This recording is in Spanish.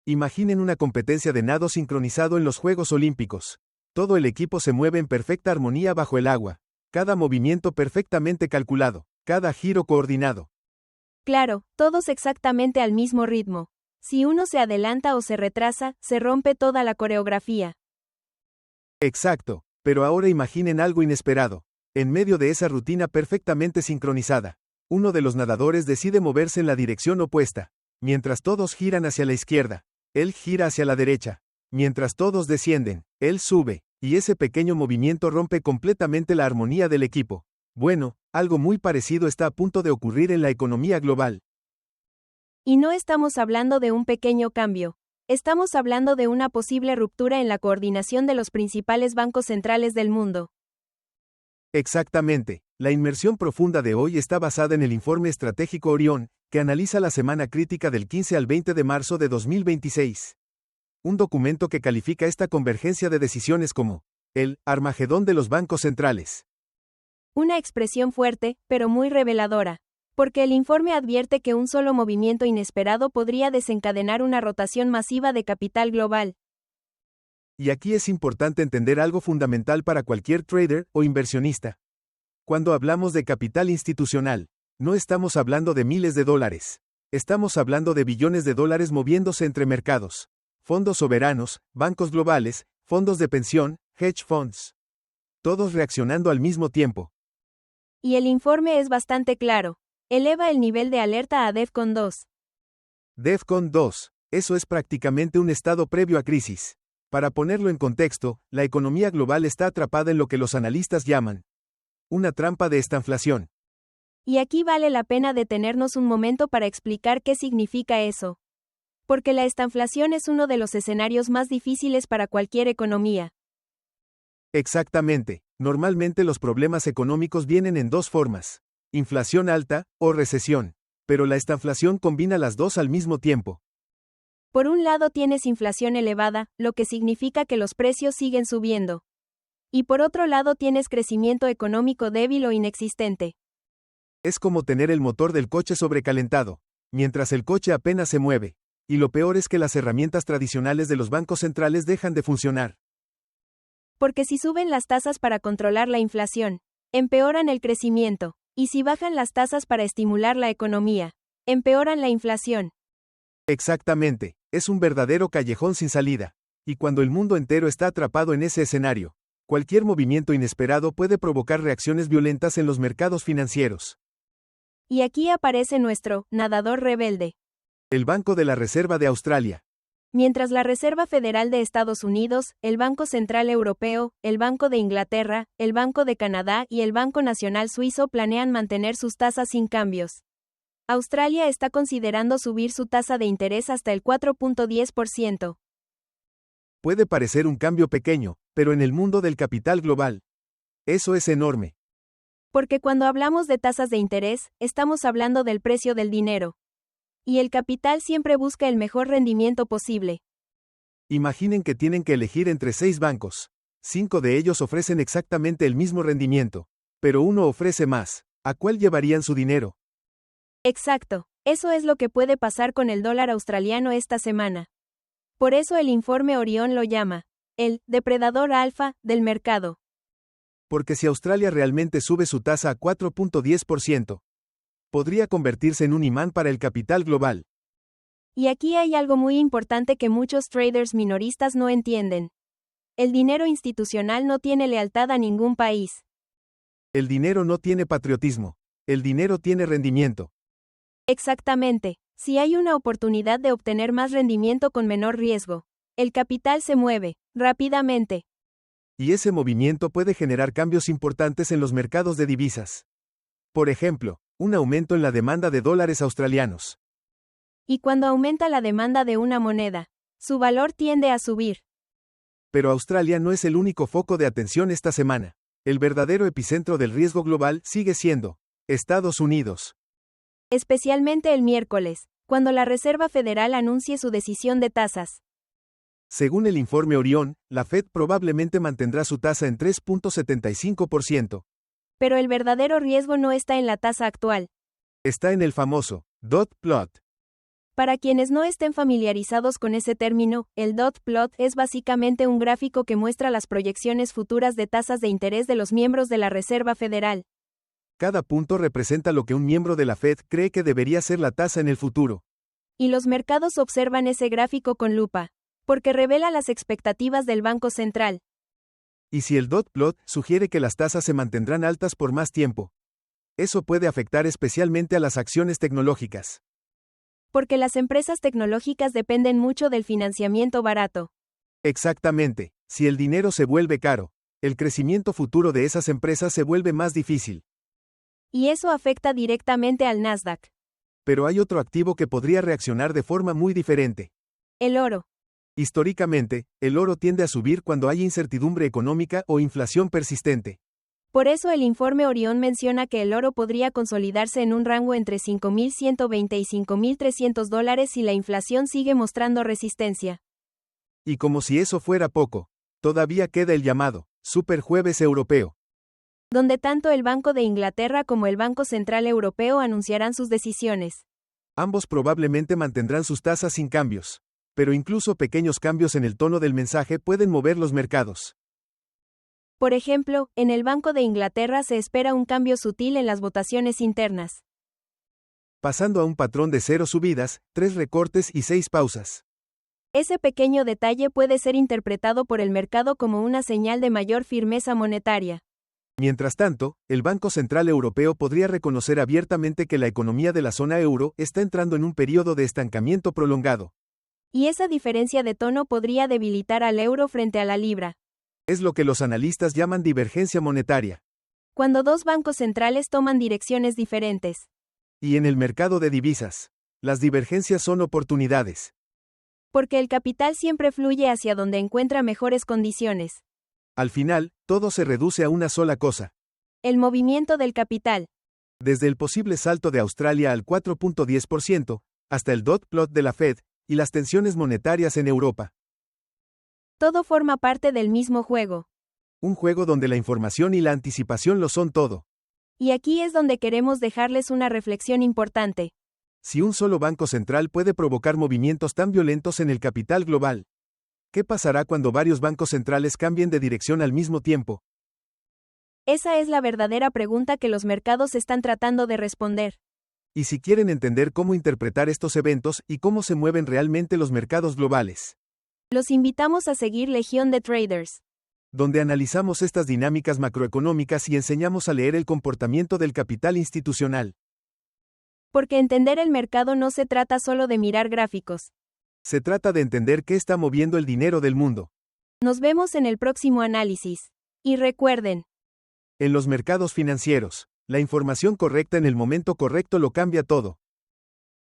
Imaginen una competencia de nado sincronizado en los Juegos Olímpicos. Todo el equipo se mueve en perfecta armonía bajo el agua. Cada movimiento perfectamente calculado, cada giro coordinado. Claro, todos exactamente al mismo ritmo. Si uno se adelanta o se retrasa, se rompe toda la coreografía. Exacto, pero ahora imaginen algo inesperado. En medio de esa rutina perfectamente sincronizada, uno de los nadadores decide moverse en la dirección opuesta. Mientras todos giran hacia la izquierda, él gira hacia la derecha. Mientras todos descienden, él sube, y ese pequeño movimiento rompe completamente la armonía del equipo. Bueno, algo muy parecido está a punto de ocurrir en la economía global. Y no estamos hablando de un pequeño cambio. Estamos hablando de una posible ruptura en la coordinación de los principales bancos centrales del mundo. Exactamente. La inmersión profunda de hoy está basada en el informe estratégico Orión, que analiza la semana crítica del 15 al 20 de marzo de 2026. Un documento que califica esta convergencia de decisiones como el Armagedón de los bancos centrales. Una expresión fuerte, pero muy reveladora. Porque el informe advierte que un solo movimiento inesperado podría desencadenar una rotación masiva de capital global. Y aquí es importante entender algo fundamental para cualquier trader o inversionista. Cuando hablamos de capital institucional, no estamos hablando de miles de dólares. Estamos hablando de billones de dólares moviéndose entre mercados. Fondos soberanos, bancos globales, fondos de pensión, hedge funds. Todos reaccionando al mismo tiempo. Y el informe es bastante claro. Eleva el nivel de alerta a DEFCON 2. DEFCON 2, eso es prácticamente un estado previo a crisis. Para ponerlo en contexto, la economía global está atrapada en lo que los analistas llaman una trampa de estanflación. Y aquí vale la pena detenernos un momento para explicar qué significa eso. Porque la estanflación es uno de los escenarios más difíciles para cualquier economía. Exactamente, normalmente los problemas económicos vienen en dos formas: inflación alta o recesión. Pero la estanflación combina las dos al mismo tiempo. Por un lado tienes inflación elevada, lo que significa que los precios siguen subiendo. Y por otro lado tienes crecimiento económico débil o inexistente. Es como tener el motor del coche sobrecalentado, mientras el coche apenas se mueve. Y lo peor es que las herramientas tradicionales de los bancos centrales dejan de funcionar. Porque si suben las tasas para controlar la inflación, empeoran el crecimiento. Y si bajan las tasas para estimular la economía, empeoran la inflación. Exactamente, es un verdadero callejón sin salida. Y cuando el mundo entero está atrapado en ese escenario, cualquier movimiento inesperado puede provocar reacciones violentas en los mercados financieros. Y aquí aparece nuestro nadador rebelde. El Banco de la Reserva de Australia. Mientras la Reserva Federal de Estados Unidos, el Banco Central Europeo, el Banco de Inglaterra, el Banco de Canadá y el Banco Nacional Suizo planean mantener sus tasas sin cambios. Australia está considerando subir su tasa de interés hasta el 4.10%. Puede parecer un cambio pequeño, pero en el mundo del capital global, eso es enorme. Porque cuando hablamos de tasas de interés, estamos hablando del precio del dinero. Y el capital siempre busca el mejor rendimiento posible. Imaginen que tienen que elegir entre 6 bancos. 5 de ellos ofrecen exactamente el mismo rendimiento, pero uno ofrece más. ¿A cuál llevarían su dinero? Exacto, eso es lo que puede pasar con el dólar australiano esta semana. Por eso el informe Orión lo llama el depredador alfa del mercado. Porque si Australia realmente sube su tasa a 4.10%, podría convertirse en un imán para el capital global. Y aquí hay algo muy importante que muchos traders minoristas no entienden. El dinero institucional no tiene lealtad a ningún país. El dinero no tiene patriotismo. El dinero tiene rendimiento. Exactamente. Si hay una oportunidad de obtener más rendimiento con menor riesgo, el capital se mueve rápidamente. Y ese movimiento puede generar cambios importantes en los mercados de divisas. Por ejemplo, un aumento en la demanda de dólares australianos. Y cuando aumenta la demanda de una moneda, su valor tiende a subir. Pero Australia no es el único foco de atención esta semana. El verdadero epicentro del riesgo global sigue siendo Estados Unidos. Especialmente el miércoles, cuando la Reserva Federal anuncie su decisión de tasas. Según el informe Orión, la Fed probablemente mantendrá su tasa en 3.75%. Pero el verdadero riesgo no está en la tasa actual. Está en el famoso dot plot. Para quienes no estén familiarizados con ese término, el dot plot es básicamente un gráfico que muestra las proyecciones futuras de tasas de interés de los miembros de la Reserva Federal. Cada punto representa lo que un miembro de la Fed cree que debería ser la tasa en el futuro. Y los mercados observan ese gráfico con lupa, porque revela las expectativas del Banco Central. Y si el dot plot sugiere que las tasas se mantendrán altas por más tiempo, eso puede afectar especialmente a las acciones tecnológicas. Porque las empresas tecnológicas dependen mucho del financiamiento barato. Exactamente, si el dinero se vuelve caro, el crecimiento futuro de esas empresas se vuelve más difícil. Y eso afecta directamente al Nasdaq. Pero hay otro activo que podría reaccionar de forma muy diferente. El oro. Históricamente, el oro tiende a subir cuando hay incertidumbre económica o inflación persistente. Por eso el informe Orión menciona que el oro podría consolidarse en un rango entre $5.120 y $5.300 si la inflación sigue mostrando resistencia. Y como si eso fuera poco, todavía queda el llamado Superjueves Europeo, donde tanto el Banco de Inglaterra como el Banco Central Europeo anunciarán sus decisiones. Ambos probablemente mantendrán sus tasas sin cambios, pero incluso pequeños cambios en el tono del mensaje pueden mover los mercados. Por ejemplo, en el Banco de Inglaterra se espera un cambio sutil en las votaciones internas, pasando a un patrón de 0 subidas, 3 recortes y 6 pausas. Ese pequeño detalle puede ser interpretado por el mercado como una señal de mayor firmeza monetaria. Mientras tanto, el Banco Central Europeo podría reconocer abiertamente que la economía de la zona euro está entrando en un periodo de estancamiento prolongado. Y esa diferencia de tono podría debilitar al euro frente a la libra. Es lo que los analistas llaman divergencia monetaria. Cuando dos bancos centrales toman direcciones diferentes. Y en el mercado de divisas, las divergencias son oportunidades. Porque el capital siempre fluye hacia donde encuentra mejores condiciones. Al final, todo se reduce a una sola cosa. El movimiento del capital. Desde el posible salto de Australia al 4.10%, hasta el dot plot de la Fed, y las tensiones monetarias en Europa. Todo forma parte del mismo juego. Un juego donde la información y la anticipación lo son todo. Y aquí es donde queremos dejarles una reflexión importante. Si un solo banco central puede provocar movimientos tan violentos en el capital global, ¿qué pasará cuando varios bancos centrales cambien de dirección al mismo tiempo? Esa es la verdadera pregunta que los mercados están tratando de responder. Y si quieren entender cómo interpretar estos eventos y cómo se mueven realmente los mercados globales, los invitamos a seguir Legión de Traders, donde analizamos estas dinámicas macroeconómicas y enseñamos a leer el comportamiento del capital institucional. Porque entender el mercado no se trata solo de mirar gráficos. Se trata de entender qué está moviendo el dinero del mundo. Nos vemos en el próximo análisis. Y recuerden, en los mercados financieros, la información correcta en el momento correcto lo cambia todo.